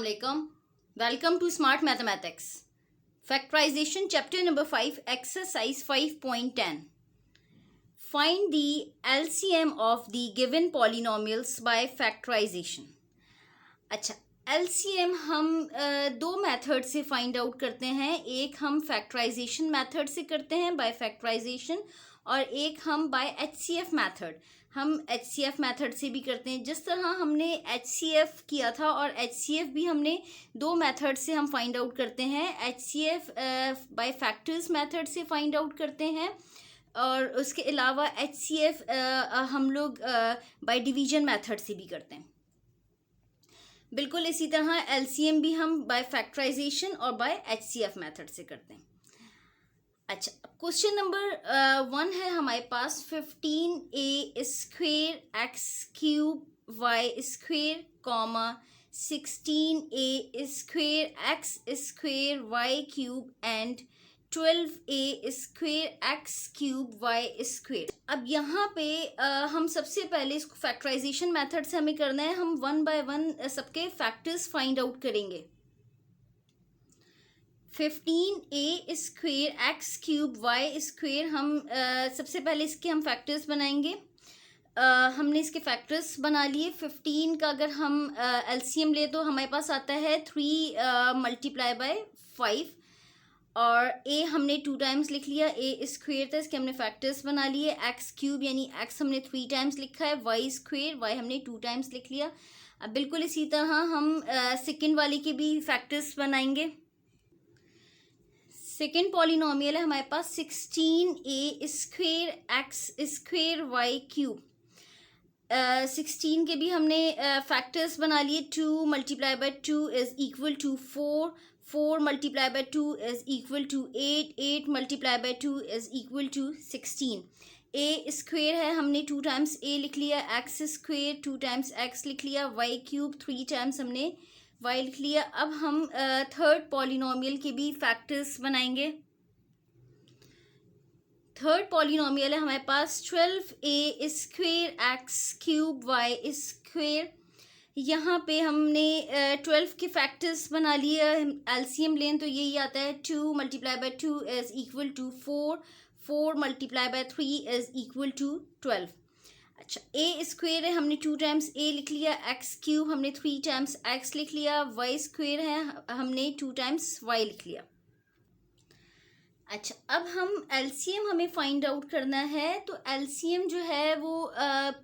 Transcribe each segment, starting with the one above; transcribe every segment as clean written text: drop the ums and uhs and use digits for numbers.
Assalamualaikum. Welcome to Smart Mathematics. Factorization chapter number 5 exercise 5.10. Find the LCM of the given polynomials by factorization. अच्छा, LCM हम दो method से find out करते हैं. एक हम फैक्टराइजेशन मेथड से करते हैं बाय फैक्टराइजेशन, और एक हम बाय HCF मेथड. हम HCF मेथड से भी करते हैं. जिस तरह हमने HCF किया था और HCF भी हमने दो मेथड से हम फाइंड आउट करते हैं. HCF बाय फैक्टर्स मेथड से फाइंड आउट करते हैं, और उसके अलावा HCF हम लोग बाय डिवीजन मेथड से भी करते हैं. बिल्कुल इसी तरह LCM भी हम बाय फैक्टराइजेशन और बाय HCF मेथड से करते हैं. अच्छा, क्वेश्चन नंबर 1 है हमारे पास. 15a square x cube y square comma 16a square x square y cube and 12a square x cube y square. अब यहाँ पे हम सबसे पहले इसको फैक्टराइजेशन मेथड से हमें करना है. हम वन बाय वन सबके फैक्टर्स फाइंड आउट करेंगे. 15a square x cube y square, हम सबसे पहले इसके हम फैक्टर्स बनाएंगे. हमने इसके फैक्टर्स बना लिए. 15 का अगर हम LCM ले तो हमारे पास आता है 3 मल्टीप्लाई बाय 5, और a हमने 2 टाइम्स लिख लिया. a स्क्वेयर था, इसके हमने फैक्टर्स बना लिए. एक्स क्यूब यानी x हमने 3 टाइम्स लिखा है. y स्क्वेयर, y हमने 2 टाइम्स लिख लिया. अब बिल्कुल इसी तरह हम सेकेंड वाले के भी फैक्टर्स बनाएंगे. सेकेंड पॉलिनोमियल है हमारे पास 16a square x square y cube. 16 के भी हमने फैक्टर्स बना लिए. 2 multiply by 2 is equal to 4. 4 multiply by 2 is equal to 8. 8 multiply by 2 is equal to 16. a square है, हमने 2 टाइम्स a लिख लिया. एक्स स्क्वेयर 2 टाइम्स x लिख लिया. वाई क्यूब 3 टाइम्स हमने y लिख लिया. अब हम थर्ड पॉलिनोमियल के भी फैक्टर्स बनाएंगे. थर्ड पॉलिनोमियल है हमारे पास 12a square x cube y square. यहाँ पे हमने 12 के फैक्टर्स बना लिए. LCM लें तो यही आता है. 2 multiply by 2 is equal to 4. 4 multiply by 3 is equal to 12. अच्छा, a स्क्वेयर है, हमने 2 टाइम्स a लिख लिया. एक्स क्यूब हमने 3 टाइम्स x लिख लिया. वाई स्क्वेयर है, हमने 2 टाइम्स y लिख लिया. अच्छा, अब हम LCM हमें फाइंड आउट करना है. तो LCM जो है वो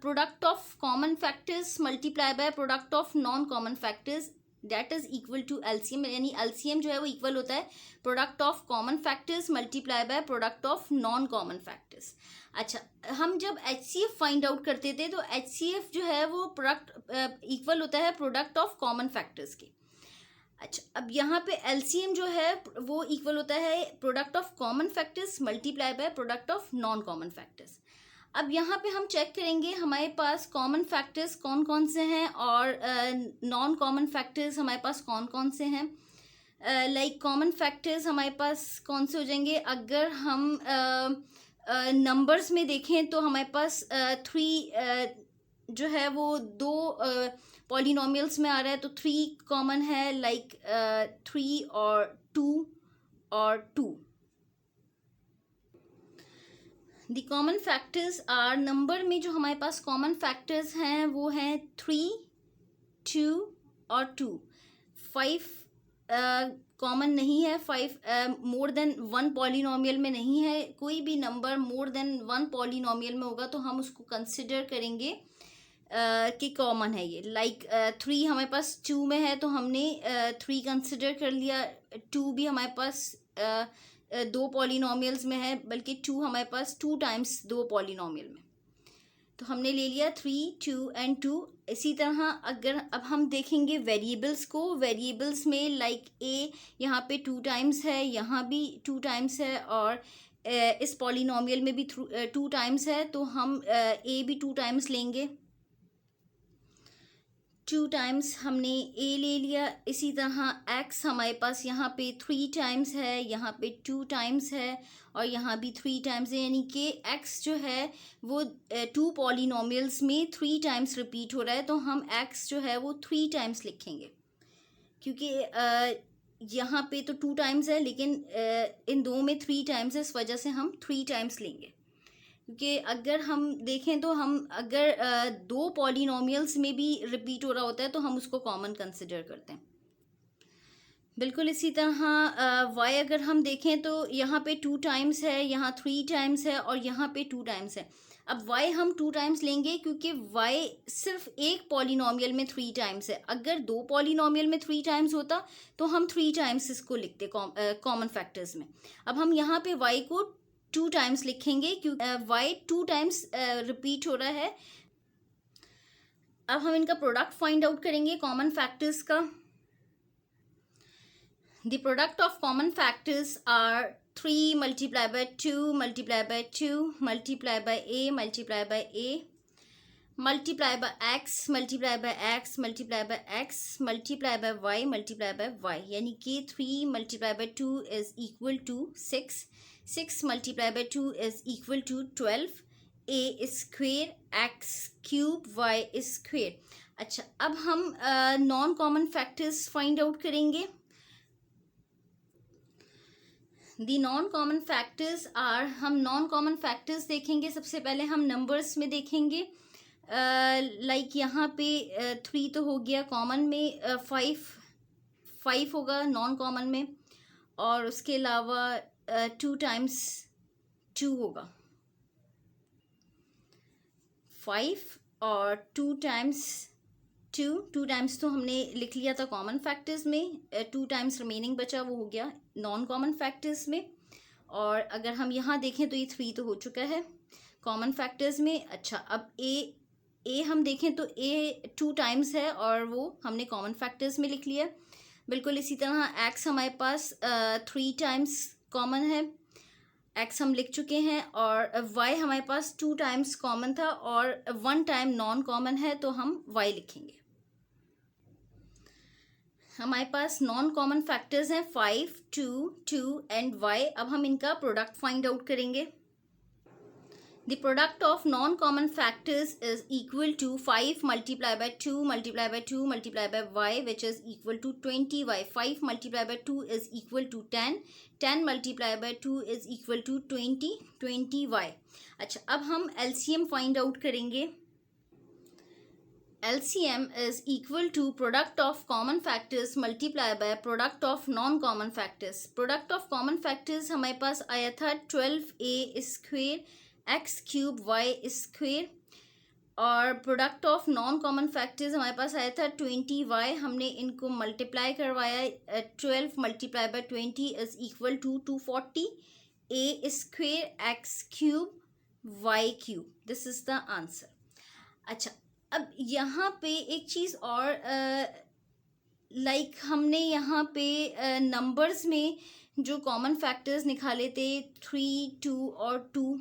product of common factors multiply by product of non common factors, that is equal to LCM. यानी LCM जो है वो इक्वल होता है product of common factors multiply by product of non common factors. अच्छा, हम जब HCF फाइंड आउट करते थे तो HCF जो है वो प्रोडक्ट इक्वल होता है प्रोडक्ट ऑफ कॉमन फैक्टर्स के. अच्छा, अब यहाँ पे LCM जो है वो इक्वल होता है product of common factors multiply by product of non common factors. अब यहाँ पे हम चेक करेंगे हमारे पास कॉमन फैक्टर्स कौन कौन से हैं और नॉन कॉमन फैक्टर्स हमारे पास कौन कौन से हैं. लाइक कॉमन फैक्टर्स हमारे पास कौन से हो जाएंगे. अगर हम नंबर्स में देखें तो हमारे पास 3 जो है वो 2 पॉलिनोमियल्स में आ रहा है, तो 3 कॉमन है. लाइक 3 और 2 और 2. The common factors are, number में जो हमारे पास कॉमन फैक्टर्स हैं वो हैं 3, 2 और 2. 5 कॉमन नहीं है. 5 मोर देन 1 पॉलिनोमियल में नहीं है. कोई भी नंबर मोर देन 1 पॉलिनोमियल में होगा तो हम उसको कंसिडर करेंगे कि कॉमन है ये. लाइक 3 हमारे पास 2 में है तो हमने 3 कंसिडर कर लिया. 2 भी हमारे पास 2 पॉलिनोमियल्स में है, बल्कि 2 हमारे पास 2 टाइम्स 2 पॉलिनोमियल में, तो हमने ले लिया 3, 2 एंड 2. इसी तरह अगर अब हम देखेंगे वेरिएबल्स को, वेरिएबल्स में लाइक a यहाँ पे 2 टाइम्स है, यहाँ भी 2 टाइम्स है, और इस पॉलिनोमियल में भी 2 टाइम्स है, तो हम a भी 2 टाइम्स लेंगे. 2 टाइम्स हमने a ले लिया. इसी तरह x हमारे पास यहाँ पे 3 टाइम्स है, यहाँ पे 2 टाइम्स है, और यहाँ भी 3 टाइम्स है. यानी कि x जो है वो 2 पॉलिनोमियल्स में 3 टाइम्स रिपीट हो रहा है, तो हम x जो है वो 3 टाइम्स लिखेंगे. क्योंकि यहाँ पे तो 2 टाइम्स है, लेकिन इन दो में 3 टाइम्स है, इस वजह से हम 3 टाइम्स लेंगे। क्योंकि अगर हम देखें तो हम अगर दो पॉलिनोमियल्स में भी रिपीट हो रहा होता है तो हम उसको कॉमन कंसिडर करते हैं। बिल्कुल इसी तरह y अगर हम देखें तो यहाँ पे 2 टाइम्स है, यहाँ 3 टाइम्स है और यहाँ पे 2 टाइम्स है। अब y हम 2 टाइम्स लेंगे क्योंकि y सिर्फ एक पॉलिनोमियल में 3 टाइम्स है। अगर दो पॉलिनोमियल में 3 टाइम्स होता तो हम 3 टाइम्स इसको लिखते कॉमन फैक्टर्स में। अब हम यहाँ पे y को 2 टाइम्स लिखेंगे क्योंकि y 2 टाइम्स रिपीट हो रहा है। अब हम इनका प्रोडक्ट फाइंड आउट करेंगे कॉमन फैक्टर्स का। The product of common factors are 3 multiplied by 2 multiplied by 2 multiplied by a multiplied by a multiplied by x multiplied by x multiplied by x multiplied by y multiplied by y। यानी कि 3 multiplied by 2 is equal to 6, 6 multiplied by 2 is equal to 12, a square x cube y square। अच्छा, अब हम non common factors find out करेंगे। The non common factors are, हम non common factors देखेंगे। सबसे पहले हम नंबर्स में देखेंगे। लाइक यहाँ पे 3 तो हो गया कॉमन में, 5 होगा नॉन कॉमन में, और उसके अलावा 2 टाइम्स 2 होगा। 5 और 2 टाइम्स 2 टाइम्स तो हमने लिख लिया था कॉमन फैक्टर्स में, 2 टाइम्स रिमेनिंग बचा, वो हो गया नॉन कॉमन फैक्टर्स में। और अगर हम यहाँ देखें तो ये 3 तो हो चुका है कॉमन फैक्टर्स में। अच्छा, अब ए हम देखें तो ए 2 टाइम्स है और वो हमने कॉमन फैक्टर्स में लिख लिया। बिल्कुल इसी तरह एक्स हमारे पास 3 टाइम्स कॉमन है, एक्स हम लिख चुके हैं। और वाई हमारे पास 2 टाइम्स कॉमन था और 1 टाइम नॉन कॉमन है, तो हम वाई लिखेंगे। हमारे पास नॉन कॉमन फैक्टर्स हैं 5, 2, 2 एंड y। अब हम इनका प्रोडक्ट फाइंड आउट करेंगे। The product of non common factors is equal to 5 multiply by 2 multiply by 2 multiply by y which is equal to 20y। 5 multiply by 2 is equal to 10, 10 multiply by 2 is equal to 20, 20y। अच्छा, अब हम LCM find out करेंगे। LCM is equal to product of common factors multiplied by product of non-common factors। product of common factors हमारे पास आया था 12a square x cube y square, और product of non common factors हमारे पास आया था 20y। हमने इनको मल्टीप्लाई करवाया, 12 multiply by 20 is equal to 240 a square x cube y cube. This is the answer. अच्छा, अब यहाँ पे एक चीज़ और, लाइक हमने यहाँ पे नंबर्स में जो कॉमन फैक्टर्स निकाले थे 3, 2 और 2,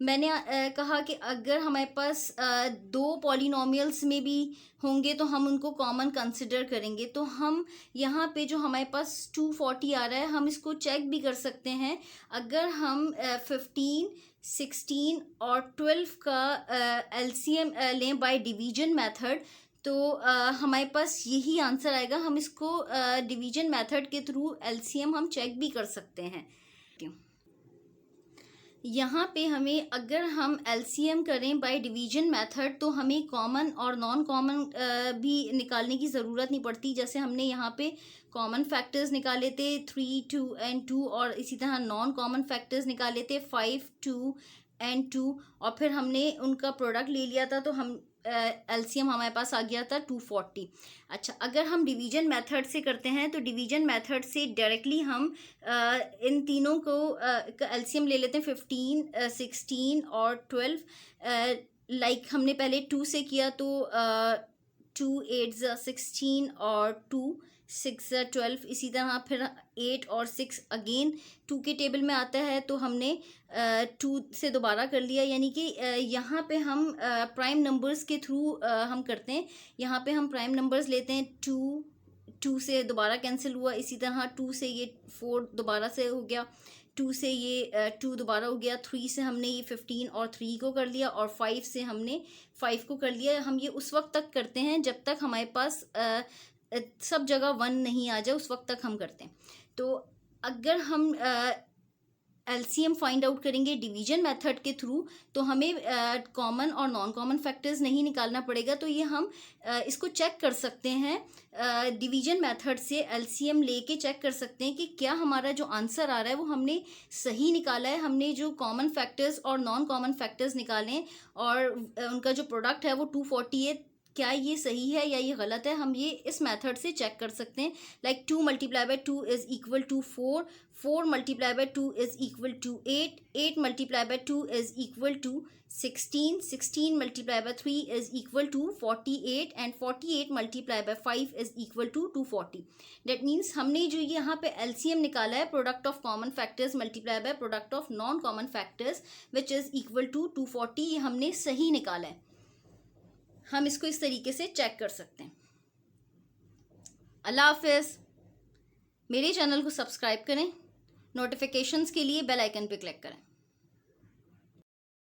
मैंने कहा कि अगर हमारे पास दो पॉलिनोमियल्स में भी होंगे तो हम उनको कॉमन कंसिडर करेंगे। तो हम यहाँ पे जो हमारे पास 240 आ रहा है, हम इसको चेक भी कर सकते हैं। अगर हम 15, 16 और 12 का LCM लें बाय डिवीजन मेथड, तो हमारे पास यही आंसर आएगा। हम इसको डिवीजन मेथड के थ्रू LCM हम चेक भी कर सकते हैं। यहाँ पे हमें, अगर हम LCM करें बाय डिवीजन मेथड, तो हमें कॉमन और नॉन कॉमन भी निकालने की ज़रूरत नहीं पड़ती। जैसे हमने यहाँ पे कॉमन फैक्टर्स निकाले थे 3, 2 एंड 2, और इसी तरह नॉन कॉमन फैक्टर्स निकाले थे 5, 2 एंड 2, और फिर हमने उनका प्रोडक्ट ले लिया था, तो हम LCM हमारे पास आ गया था 240। अच्छा, अगर हम डिवीजन मेथड से करते हैं तो डिवीजन मेथड से डायरेक्टली हम इन तीनों को LCM ले लेते हैं 15, 16 और 12। लाइक हमने पहले 2 से किया तो 2 8 16 और 2 6 12, इसी तरह फिर 8 और 6 अगेन 2 के टेबल में आता है, तो हमने 2 से दोबारा कर लिया। यानी कि यहाँ पे हम प्राइम नंबर्स के थ्रू हम करते हैं। यहाँ पे हम प्राइम नंबर्स लेते हैं, 2 से दोबारा कैंसिल हुआ, इसी तरह 2 से ये 4 दोबारा से हो गया, 2 से ये 2 दोबारा हो गया, 3 से हमने ये 15 और 3 को कर लिया, और 5 से हमने 5 को कर लिया। हम ये उस वक्त तक करते हैं जब तक हमारे पास सब जगह 1 नहीं आ जाए उस वक्त तक हम करते हैं। तो अगर हम एलसीएम फाइंड आउट करेंगे डिवीजन मेथड के थ्रू, तो हमें कॉमन और नॉन कॉमन फैक्टर्स नहीं निकालना पड़ेगा। तो ये हम इसको चेक कर सकते हैं डिवीजन मेथड से, एलसीएम लेके चेक कर सकते हैं कि क्या हमारा जो आंसर आ रहा है वो हमने सही निकाला है। हमने जो कॉमन फैक्टर्स और नॉन कॉमन फैक्टर्स निकाले हैं और उनका जो प्रोडक्ट है वो 240 है, क्या ये सही है या ये गलत है, हम ये इस मेथड से चेक कर सकते हैं। Like 2 multiply by 2 is equal to 4, 4 multiply by 2 is equal to 8, 8 multiply by 2 is equal to 16, 16 multiply by 3 is equal to 48 and 48 multiply by 5 is equal to 240। That means हमने जो यहाँ पे LCM निकाला है, product of common factors multiply by product of non common factors which is equal to 240, ये हमने सही निकाला है। हम इसको इस तरीके से चेक कर सकते हैं। अल्लाह हाफिज़। मेरे चैनल को सब्सक्राइब करें, नोटिफिकेशंस के लिए बेल आइकन पे क्लिक करें।